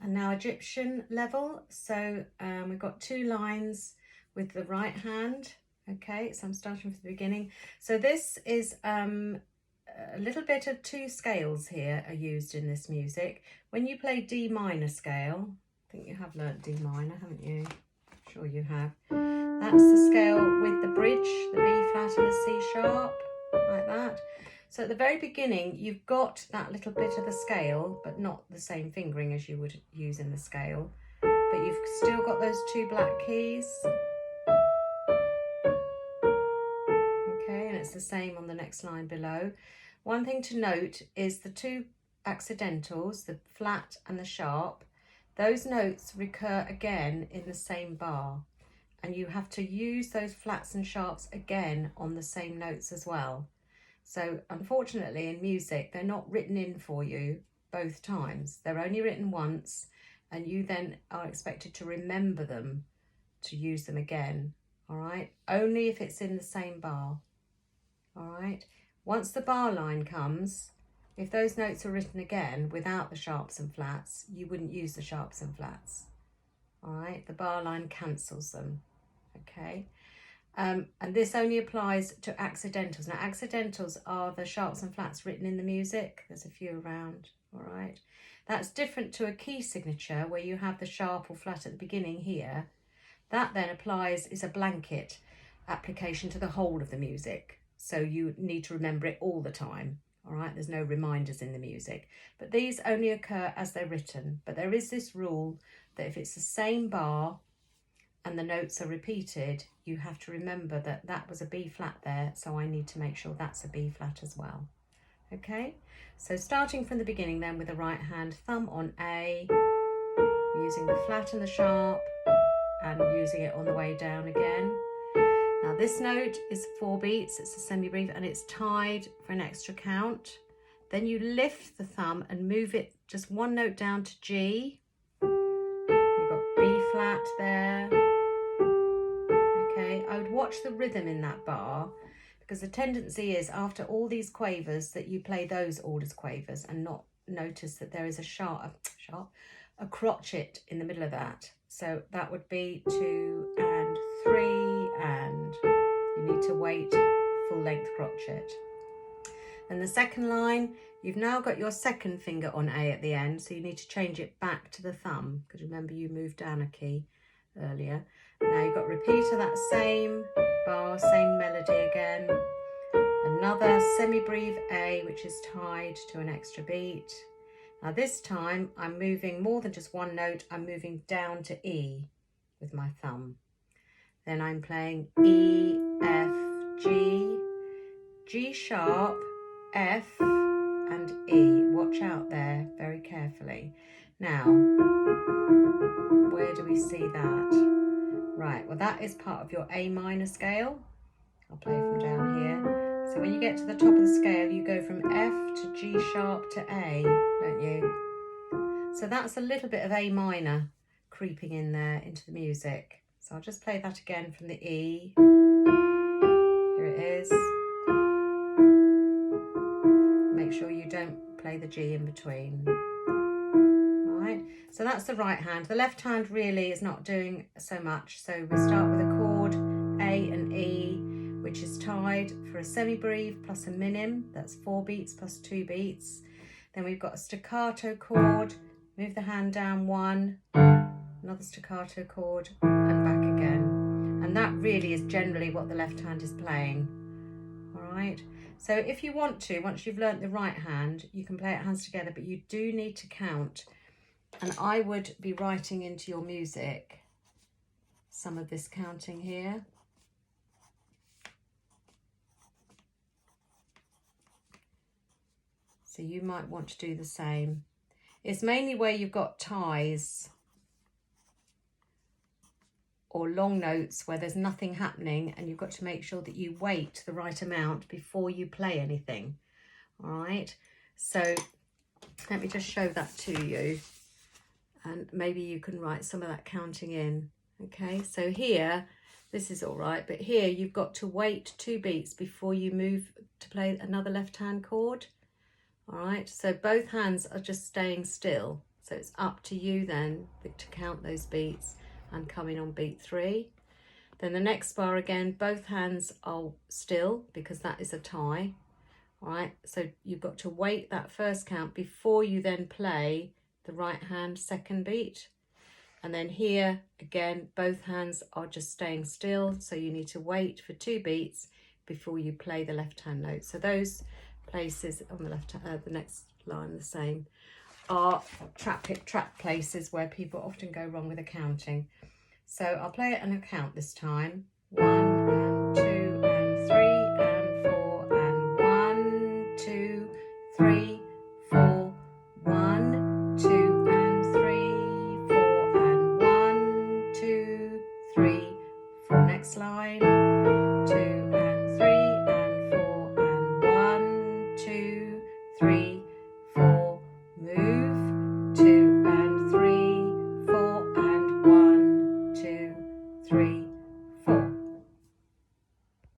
And now Egyptian level. So we've got 2 lines with the right hand. Okay, so I'm starting from the beginning. So this is a little bit of 2 scales here are used in this music. When you play D minor scale, I think you have learnt D minor, haven't you? I'm sure you have. That's the scale with the bridge, the B flat and the C sharp, like that. So at the very beginning, you've got that little bit of the scale, but not the same fingering as you would use in the scale. But you've still got those 2 black keys. Okay, and it's the same on the next line below. One thing to note is the 2 accidentals, the flat and the sharp, those notes recur again in the same bar. And you have to use those flats and sharps again on the same notes as well. So unfortunately in music, they're not written in for you both times. They're only written once, and you then are expected to remember them to use them again, all right? Only if it's in the same bar, all right? Once the bar line comes, if those notes are written again without the sharps and flats, you wouldn't use the sharps and flats, all right? The bar line cancels them, okay? And this only applies to accidentals. Now, accidentals are the sharps and flats written in the music. There's a few around, all right? That's different to a key signature where you have the sharp or flat at the beginning here. That then applies, is a blanket application to the whole of the music. So you need to remember it all the time, all right? There's no reminders in the music. But these only occur as they're written. But there is this rule that if it's the same bar and the notes are repeated, you have to remember that that was a B flat there, so I need to make sure that's a B flat as well. Okay, so starting from the beginning then with the right hand, thumb on A, using the flat and the sharp, and using it on the way down again. Now this note is 4 beats, it's a semi-brief, and it's tied for an extra count. Then you lift the thumb and move it just 1 note down to G. You've got B flat there. Okay, I would watch the rhythm in that bar, because the tendency is after all these quavers that you play those all as quavers and not notice that there is a crotchet in the middle of that. So that would be 2 and 3, and you need to wait full length crotchet. And the second line, you've now got your second finger on A at the end, so you need to change it back to the thumb, because remember you moved down a key earlier. Now you've got repeat of that same bar, same melody again. Another semi-brief A, which is tied to an extra beat. Now this time I'm moving more than just 1 note, I'm moving down to E with my thumb. Then I'm playing E, F, G, G sharp, F and E. Watch out there very carefully. Now, where do we see that? Right, well that is part of your A minor scale. I'll play from down here. So when you get to the top of the scale, you go from F to G sharp to A, don't you? So that's a little bit of A minor creeping in there into the music. So I'll just play that again from the E. Here it is. Make sure you don't play the G in between. Right, so that's the right hand. The left hand really is not doing so much. So we start with a chord A and E, which is tied for a semi-brief plus a minim. That's 4 beats plus 2 beats. Then we've got a staccato chord. Move the hand down 1, another staccato chord, and back again. And that really is generally what the left hand is playing. All right. So if you want to, once you've learnt the right hand, you can play it hands together, but you do need to count. And I would be writing into your music some of this counting here. So you might want to do the same. It's mainly where you've got ties or long notes where there's nothing happening, and you've got to make sure that you wait the right amount before you play anything. All right, so let me just show that to you, and maybe you can write some of that counting in. Okay, so here, this is all right, but here you've got to wait 2 beats before you move to play another left hand chord. All right, so both hands are just staying still. So it's up to you then to count those beats and come in on beat 3. Then the next bar again, both hands are still because that is a tie. All right, so you've got to wait that first count before you then play the right hand second beat. And then here again, both hands are just staying still, so you need to wait for 2 beats before you play the left hand note. So those places on the left, the next line the same, are trap places where people often go wrong with the counting. So I'll play it and I'll count this time. 1 and 2 and 3 and 4 and 1, 2, 3, 4, 1, 2 and 3, 4 and 1, 2, 3, 4. Next line. 2 and 3 and 4 and 1, 2, 3, 4. Move. 2 and 3, 4 and 1, 2, 3.